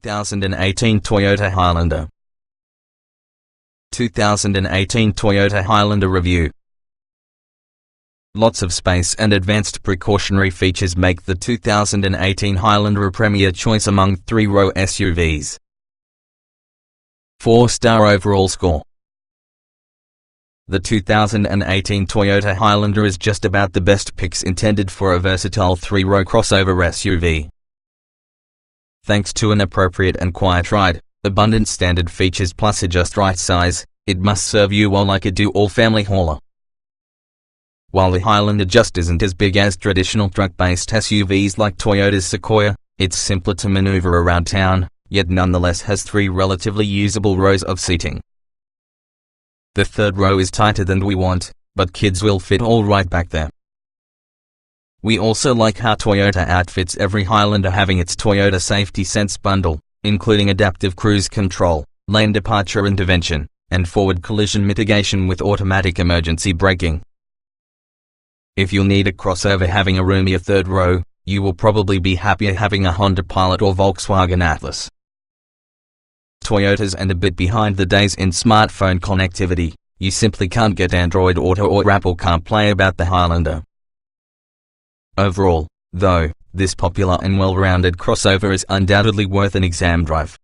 2018 Toyota Highlander. 2018 Toyota Highlander Review. Lots of space and advanced precautionary features make the 2018 Highlander a premier choice among three-row SUVs. 4-star overall score. The 2018 Toyota Highlander is just about the best picks intended for a versatile three-row crossover SUV. Thanks to an appropriate and quiet ride, abundant standard features plus a just right size, it must serve you well like a do-all family hauler. While the Highlander just isn't as big as traditional truck-based SUVs like Toyota's Sequoia, it's simpler to maneuver around town, yet nonetheless has three relatively usable rows of seating. The third row is tighter than we want, but kids will fit all right back there. We also like how Toyota outfits every Highlander having its Toyota Safety Sense bundle, including adaptive cruise control, lane departure intervention, and forward collision mitigation with automatic emergency braking. If you'll need a crossover having a roomier third row, you will probably be happier having a Honda Pilot or Volkswagen Atlas. Toyota's and a bit behind the days in smartphone connectivity. You simply can't get Android Auto or Apple CarPlay about the Highlander. Overall, though, this popular and well-rounded crossover is undoubtedly worth an exam drive.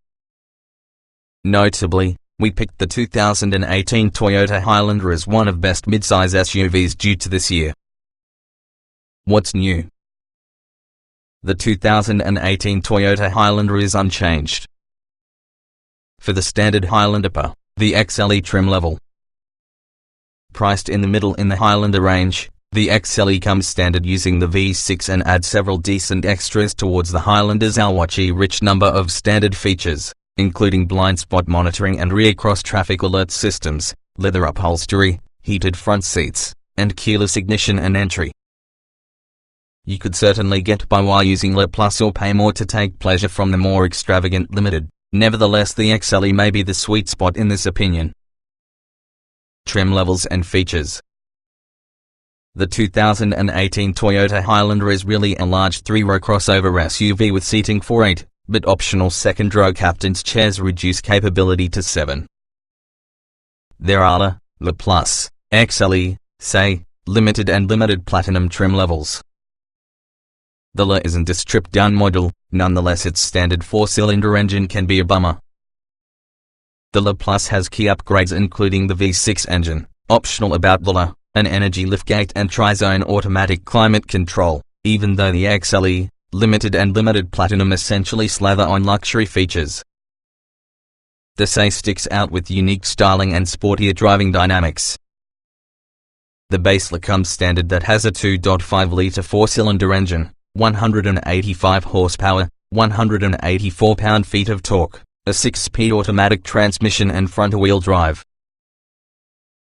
Notably, we picked the 2018 Toyota Highlander as one of best midsize SUVs due to this year. What's new? The 2018 Toyota Highlander is unchanged. For the standard Highlander, the XLE trim level. Priced in the middle in the Highlander range, the XLE comes standard using the V6 and adds several decent extras towards the Highlander's rich number of standard features, including blind spot monitoring and rear cross-traffic alert systems, leather upholstery, heated front seats, and keyless ignition and entry. You could certainly get by while using Le Plus or pay more to take pleasure from the more extravagant Limited. Nevertheless, the XLE may be the sweet spot in this opinion. Trim levels and features. The 2018 Toyota Highlander is really a large three-row crossover SUV with seating for 8, but optional second-row captain's chairs reduce capability to 7. There are Le Plus, XLE, SE, Limited and Limited Platinum trim levels. The Le isn't a stripped-down model, nonetheless its standard 4-cylinder engine can be a bummer. The Le Plus has key upgrades including the V6 engine, optional about the Le, an energy liftgate and tri-zone automatic climate control, even though the XLE, Limited and Limited Platinum essentially slather on luxury features. The SE sticks out with unique styling and sportier driving dynamics. The base Le comes standard that has a 2.5-litre 4-cylinder engine, 185 horsepower, 184 pound-feet of torque, a 6-speed automatic transmission and front-wheel drive.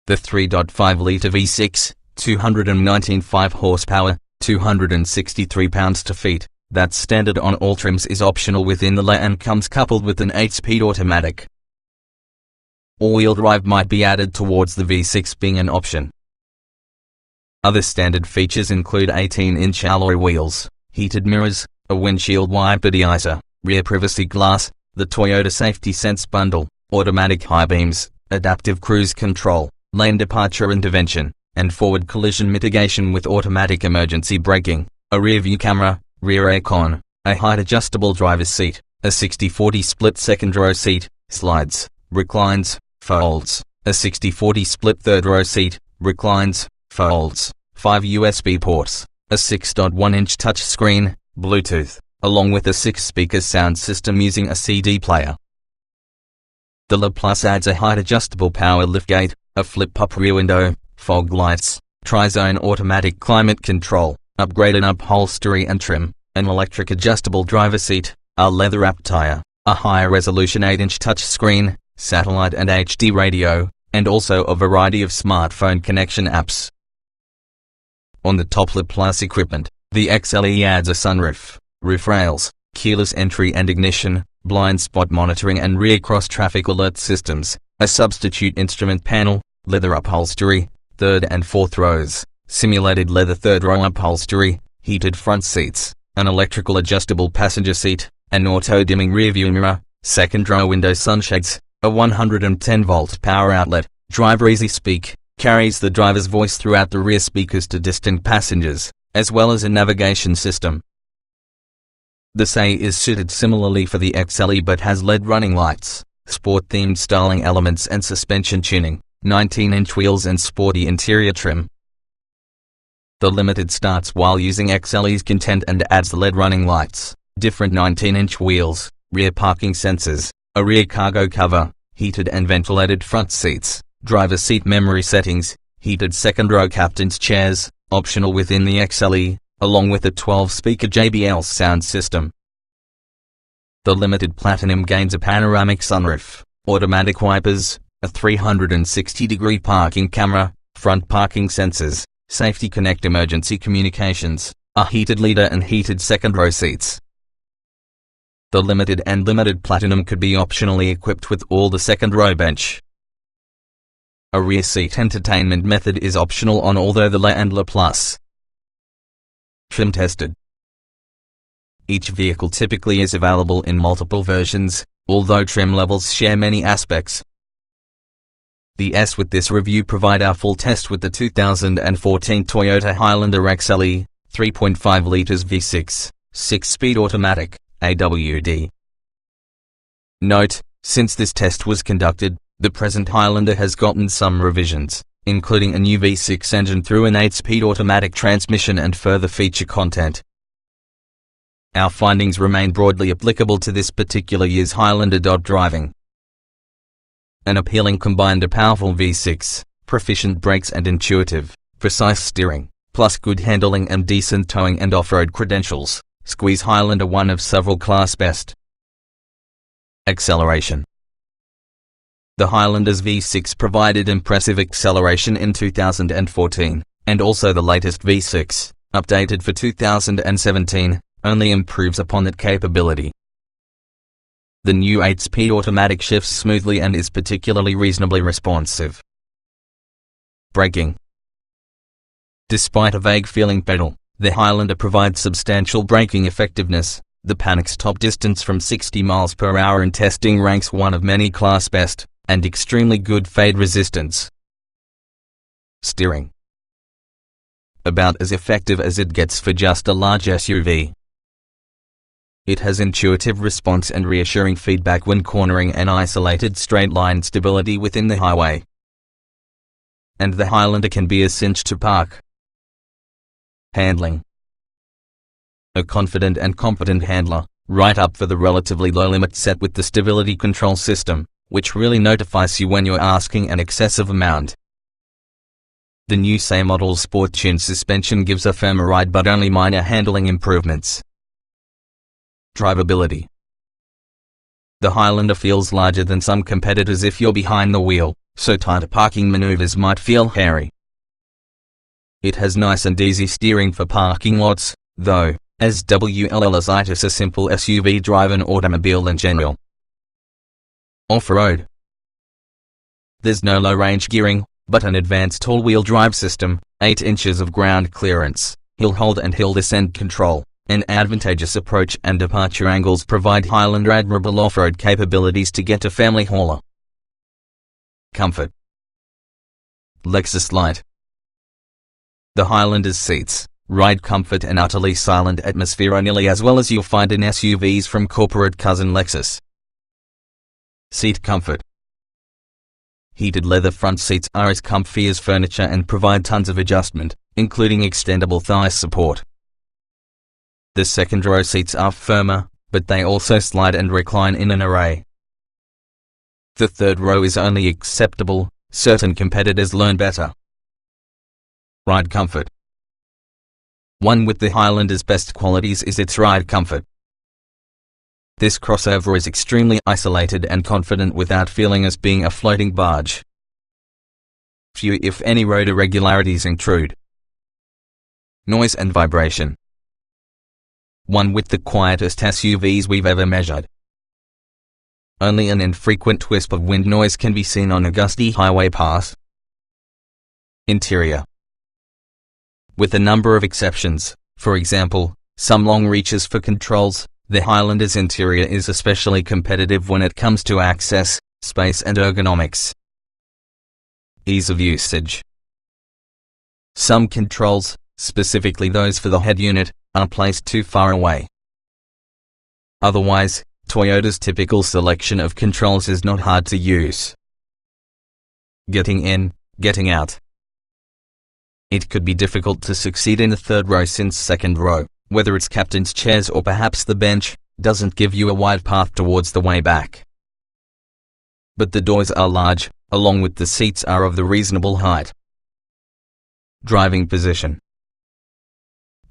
The 3.5-litre V6, 219 horsepower, 263 pounds-feet, that's standard on all trims is optional within the Le and comes coupled with an 8-speed automatic. All-wheel drive might be added towards the V6 being an option. Other standard features include 18-inch alloy wheels, heated mirrors, a windshield wiper deicer, rear privacy glass, the Toyota Safety Sense bundle, automatic high beams, adaptive cruise control, lane departure intervention, and forward collision mitigation with automatic emergency braking, a rear-view camera, rear aircon, a height-adjustable driver's seat, a 60-40 split second-row seat, slides, reclines, folds, a 60-40 split third-row seat, reclines, folds, 5 USB ports, a 6.1-inch touchscreen, Bluetooth, along with a 6-speaker sound system using a CD player. The Le Plus adds a height-adjustable power liftgate, a flip-up rear window, fog lights, tri-zone automatic climate control, upgraded upholstery and trim, an electric adjustable driver seat, a leather-wrapped tire, a high-resolution 8-inch touchscreen, satellite and HD radio, and also a variety of smartphone connection apps. On the top Le Plus equipment, the XLE adds a sunroof, roof rails, keyless entry and ignition, blind spot monitoring and rear cross-traffic alert systems, a substitute instrument panel, leather upholstery, third and fourth rows, simulated leather third row upholstery, heated front seats, an electrical adjustable passenger seat, an auto-dimming rearview mirror, second-row window sunshades, a 110-volt power outlet, driver easy speak, carries the driver's voice throughout the rear speakers to distant passengers, as well as a navigation system. The SE is suited similarly for the XLE but has LED running lights, sport-themed styling elements and suspension tuning, 19-inch wheels and sporty interior trim. The Limited starts while using XLE's content and adds LED running lights, different 19-inch wheels, rear parking sensors, a rear cargo cover, heated and ventilated front seats, driver seat memory settings, heated second-row captain's chairs, optional within the XLE, along with a 12-speaker JBL sound system. The Limited Platinum gains a panoramic sunroof, automatic wipers, a 360-degree parking camera, front parking sensors, Safety Connect emergency communications, a heated leader and heated second-row seats. The Limited and Limited Platinum could be optionally equipped with all the second-row bench. A rear seat entertainment method is optional on although the La and La Plus. Trim tested. Each vehicle typically is available in multiple versions, although trim levels share many aspects. The S with this review provide our full test with the 2014 Toyota Highlander XLE, 3.5 liters V6, 6-speed automatic, AWD. Note, since this test was conducted, the present Highlander has gotten some revisions, including a new V6 engine through an 8-speed automatic transmission and further feature content. Our findings remain broadly applicable to this particular year's Highlander. Driving. An appealing combined a powerful V6, proficient brakes and intuitive, precise steering, plus good handling and decent towing and off-road credentials, squeeze Highlander one of several class best. Acceleration. The Highlander's V6 provided impressive acceleration in 2014, and also the latest V6, updated for 2017, only improves upon that capability. The new 8-speed automatic shifts smoothly and is particularly reasonably responsive. Braking. Despite a vague feeling pedal, the Highlander provides substantial braking effectiveness. The Panic's top distance from 60 miles per hour in testing ranks one of many class best, and extremely good fade resistance. Steering. About as effective as it gets for just a large SUV. It has intuitive response and reassuring feedback when cornering and isolated straight-line stability within the highway. And the Highlander can be a cinch to park. Handling. A confident and competent handler, right up for the relatively low limit set with the stability control system, which really notifies you when you're asking an excessive amount. The new SE model's sport-tuned suspension gives a firmer ride but only minor handling improvements. Drivability. The Highlander feels larger than some competitors if you're behind the wheel, so tighter parking maneuvers might feel hairy. It has nice and easy steering for parking lots, though, as WLLitis a simple SUV drive an automobile in general. Off-road. There's no low-range gearing, but an advanced all-wheel drive system, 8 inches of ground clearance, hill hold and hill descent control, and advantageous approach and departure angles provide Highlander admirable off-road capabilities to get a family hauler. Comfort. Lexus Light. The Highlander's seats, ride comfort and utterly silent atmosphere are nearly as well as you'll find in SUVs from corporate cousin Lexus. Seat comfort. Heated leather front seats are as comfy as furniture and provide tons of adjustment, including extendable thigh support. The second row seats are firmer, but they also slide and recline in an array. The third row is only acceptable, certain competitors learn better. Ride comfort. One with the Highlander's best qualities is its ride comfort. This crossover is extremely isolated and confident without feeling as being a floating barge. Few if any road irregularities intrude. Noise and vibration. One with the quietest SUVs we've ever measured. Only an infrequent wisp of wind noise can be seen on a gusty highway pass. Interior. With a number of exceptions, for example, some long reaches for controls, the Highlander's interior is especially competitive when it comes to access, space and ergonomics. Ease of usage. Some controls, specifically those for the head unit, are placed too far away. Otherwise, Toyota's typical selection of controls is not hard to use. Getting in, getting out. It could be difficult to succeed in the third row since second row, whether it's captain's chairs or perhaps the bench, doesn't give you a wide path towards the way back. But the doors are large, along with the seats are of the reasonable height. Driving position.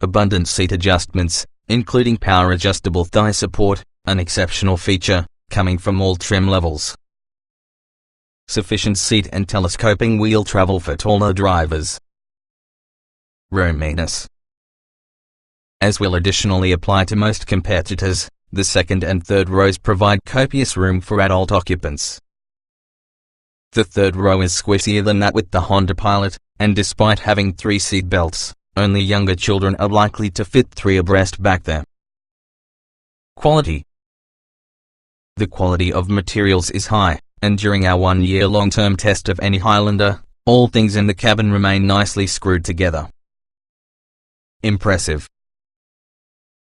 Abundant seat adjustments, including power adjustable thigh support, an exceptional feature, coming from all trim levels. Sufficient seat and telescoping wheel travel for taller drivers. Roominess. As will additionally apply to most competitors, the second and third rows provide copious room for adult occupants. The third row is squishier than that with the Honda Pilot, and despite having 3 seat belts, only younger children are likely to fit 3 abreast back there. Quality. The quality of materials is high, and during our 1-year long-term test of any Highlander, all things in the cabin remain nicely screwed together. Impressive.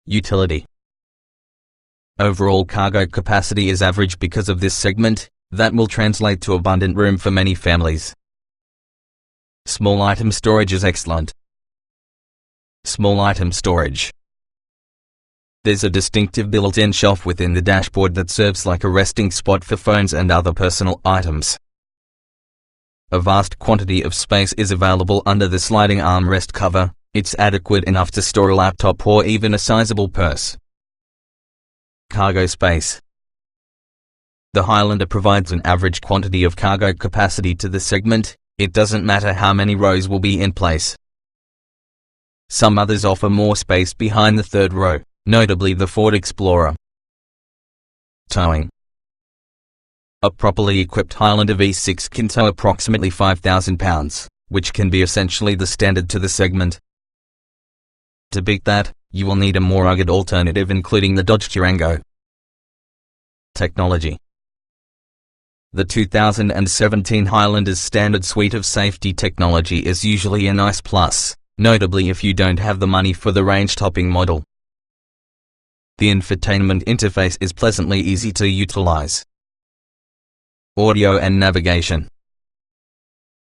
Utility. Overall cargo capacity is average because of this segment, that will translate to abundant room for many families. Small item storage is excellent. Small item storage. There's a distinctive built-in shelf within the dashboard that serves like a resting spot for phones and other personal items. A vast quantity of space is available under the sliding armrest cover. It's adequate enough to store a laptop or even a sizable purse. Cargo space. The Highlander provides an average quantity of cargo capacity to the segment. It doesn't matter how many rows will be in place. Some others offer more space behind the third row, notably the Ford Explorer. Towing. A properly equipped Highlander V6 can tow approximately 5,000 pounds, which can be essentially the standard to the segment. To beat that, you will need a more rugged alternative including the Dodge Durango. Technology. The 2017 Highlander's standard suite of safety technology is usually a nice plus, notably if you don't have the money for the range-topping model. The infotainment interface is pleasantly easy to utilize. Audio and navigation.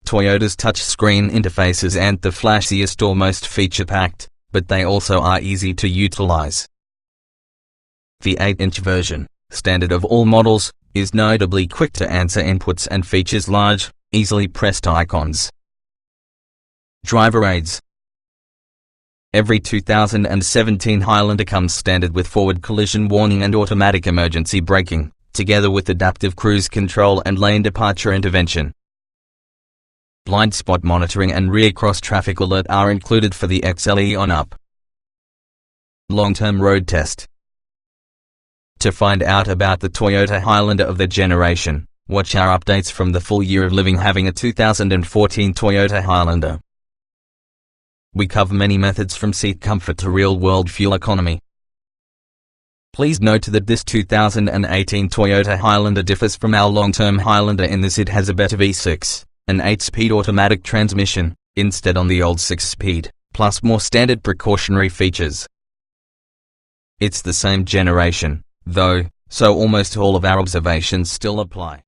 Toyota's touchscreen interfaces aren't the flashiest or most feature-packed, but they also are easy to utilize. The 8-inch version, standard of all models, is notably quick to answer inputs and features large, easily pressed icons. Driver aids. Every 2017 Highlander comes standard with forward collision warning and automatic emergency braking, together with adaptive cruise control and lane departure intervention. Blind spot monitoring and rear cross traffic alert are included for the XLE on up. Long-term road test. To find out about the Toyota Highlander of the generation, watch our updates from the full year of living having a 2014 Toyota Highlander. We cover many methods from seat comfort to real-world fuel economy. Please note that this 2018 Toyota Highlander differs from our long-term Highlander in this it has a better V6, an 8-speed automatic transmission, instead on the old 6-speed, plus more standard precautionary features. It's the same generation, though, so almost all of our observations still apply.